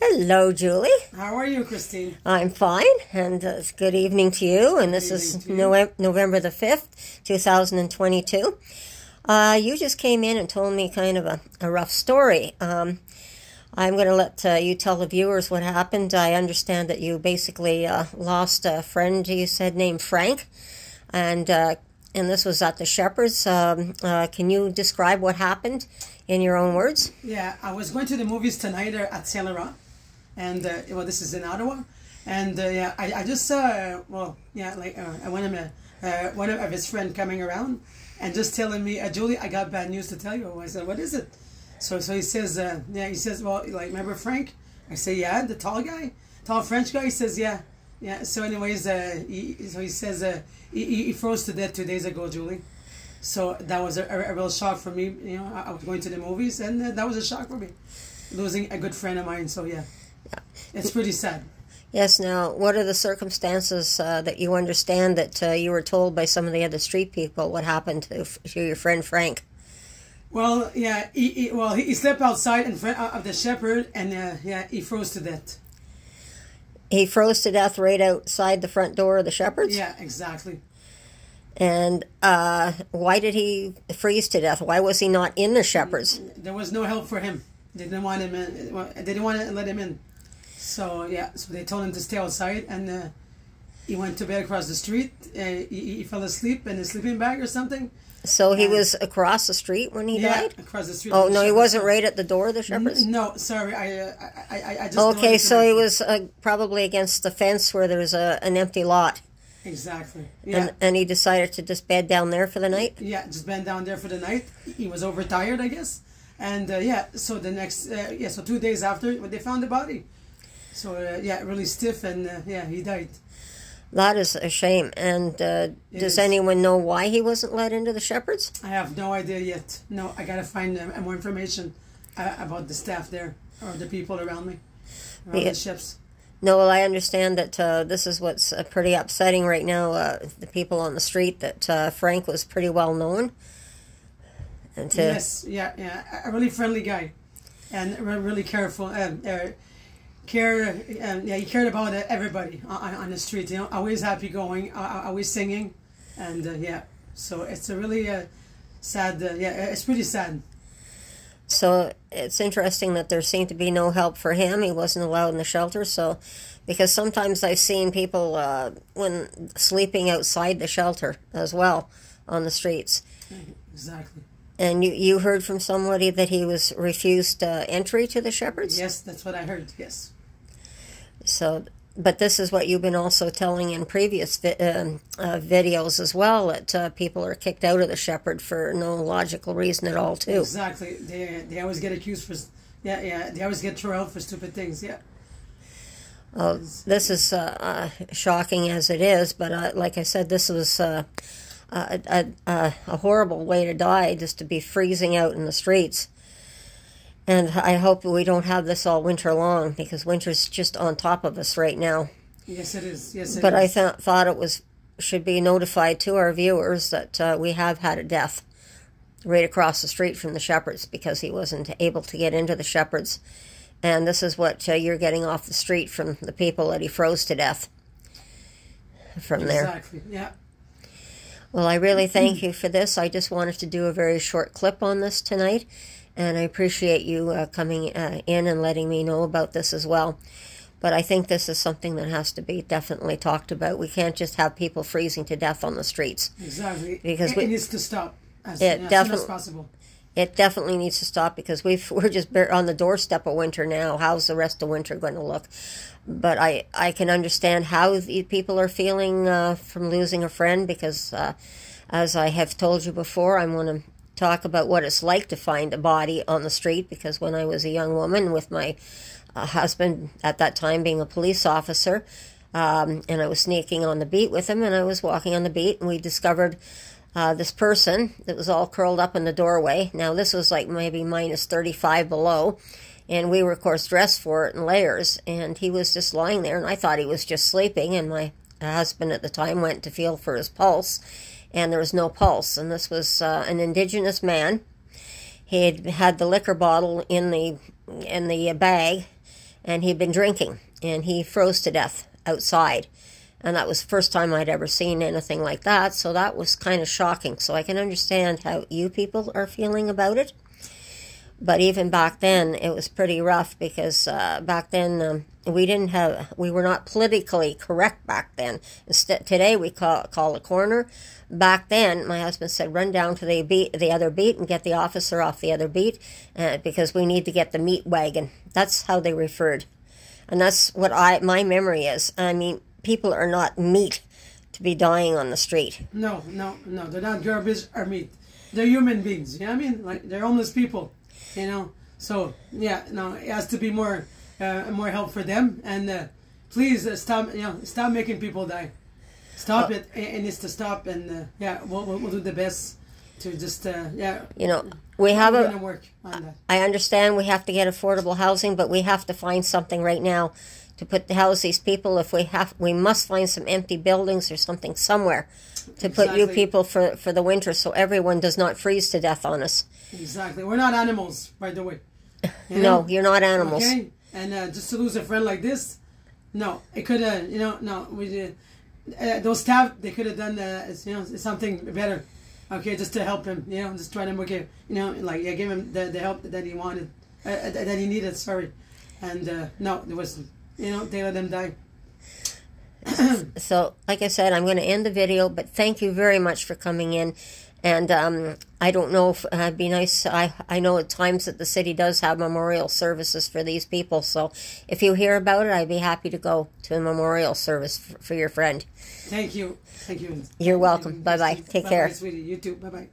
Hello, Julie. How are you, Christine? I'm fine, and it's good evening to you. And this is November the 5th, 2022. You just came in and told me kind of a rough story. I'm going to let you tell the viewers what happened. I understand that you basically lost a friend, you said, named Frank, and this was at the Shepherds. Can you describe what happened in your own words? Yeah, I was going to the movies tonight at Saint Laurent, and this is in Ottawa, and I just saw one of his friend coming around and just telling me, Julie, I got bad news to tell you. I said, what is it? So he says, well, like, remember Frank? I say, yeah, the tall French guy. He says, yeah. So anyways, he says he froze to death 2 days ago, Julie. So that was a real shock for me. You know, I was going to the movies, and that was a shock for me, losing a good friend of mine. So yeah, it's pretty sad. Yes. Now, what are the circumstances that you understand that you were told by some of the other street people what happened to your friend Frank? Well, yeah, he slept outside in front of the Shepherd, and he froze to death. He froze to death right outside the front door of the Shepherds? Yeah, exactly. And why did he freeze to death? Why was he not in the Shepherds? There was no help for him. They didn't want him in. They didn't want to let him in. So so they told him to stay outside, and he went to bed across the street. He fell asleep in his sleeping bag or something. So he was across the street when he died? Yeah, across the street. Oh, no, he wasn't right at the door of the Shepherds? No, sorry, I just... Okay, so he was probably against the fence where there was an empty lot. Exactly, yeah. And he decided to just bed down there for the night? Yeah, just bed down there for the night. He was overtired, I guess. And so the next, so 2 days after, they found the body. So, really stiff, and he died. That is a shame. And does anyone know why he wasn't let into the Shepherds? I have no idea yet. No, I got to find more information about the staff there, or the people around me, around the ships. No, well, I understand that this is what's pretty upsetting right now, the people on the street, that Frank was pretty well known. And yes, a really friendly guy, and really careful, he cared about everybody on the street, you know, always happy going, always singing, and so it's a really sad, it's pretty sad. So it's interesting that there seemed to be no help for him. He wasn't allowed in the shelter. So, because sometimes I've seen people when sleeping outside the shelter as well on the streets. Exactly. And you heard from somebody that he was refused entry to the Shepherds? Yes, that's what I heard. Yes. So, but this is what you've been also telling in previous videos as well, that people are kicked out of the Shepherd for no logical reason at all, too. Exactly. They always get accused for, they always get thrown out for stupid things, yeah. Oh, this is shocking as it is, but like I said, this was a horrible way to die, just to be freezing out in the streets. And I hope we don't have this all winter long, because winter's just on top of us right now. Yes, it is. Yes, it but is. I thought it should be notified to our viewers that we have had a death right across the street from the Shepherds, because he wasn't able to get into the Shepherds. And this is what you're getting off the street from the people that he froze to death from there. Exactly, yeah. Well, I really thank you for this. I just wanted to do a very short clip on this tonight. And I appreciate you coming in and letting me know about this as well. But I think this is something that has to be definitely talked about. We can't just have people freezing to death on the streets. Exactly. Because it needs to stop as soon as possible. It definitely needs to stop, because we're just on the doorstep of winter now. How's the rest of winter going to look? But I can understand how the people are feeling from losing a friend, because as I have told you before, I'm going to talk about what it's like to find a body on the street, because when I was a young woman with my husband at that time being a police officer, and I was sneaking on the beat with him, and I was walking on the beat, and we discovered this person that was all curled up in the doorway. Now, this was like maybe minus 35 below, and we were, of course, dressed for it in layers, and he was just lying there, and I thought he was just sleeping, and my husband at the time went to feel for his pulse, and there was no pulse. And this was an Indigenous man. He had had the liquor bottle in the bag, and he'd been drinking, and he froze to death outside. And that was the first time I'd ever seen anything like that, so that was kind of shocking. So I can understand how you people are feeling about it. But even back then, it was pretty rough, because back then we were not politically correct back then. Instead, today we call a coroner. Back then, my husband said, run down to the other beat and get the officer off the other beat, because we need to get the meat wagon. That's how they referred. And that's what my memory is. I mean, people are not meat to be dying on the street. No. They're not garbage or meat. They're human beings. You know what I mean? Like, they're homeless people. You know? So, yeah, no, it has to be more help for them. And please stop making people die. Stop it. It needs to stop. And, we'll do the best to just, You know, we have we're gonna work on that. I understand we have to get affordable housing, but we have to find something right now to house these people. If we must find some empty buildings or something somewhere to put you people for the winter, so everyone does not freeze to death on us. Exactly. We're not animals, by the way. You No, know? you're not animals. Okay? And just to lose a friend like this, no. It could have, no. We did. Those staff, they could have done, something better. Okay, just to help him, just try to make it, give him the help that he wanted, that he needed, sorry. And, no, there was, they let them die. So, like I said, I'm going to end the video, but thank you very much for coming in. And I don't know if it'd be nice. I know at times that the city does have memorial services for these people. So if you hear about it, I'd be happy to go to a memorial service for your friend. Thank you. Thank you. You're welcome. Bye-bye. Take care. Bye-bye, sweetie. You too. Bye-bye.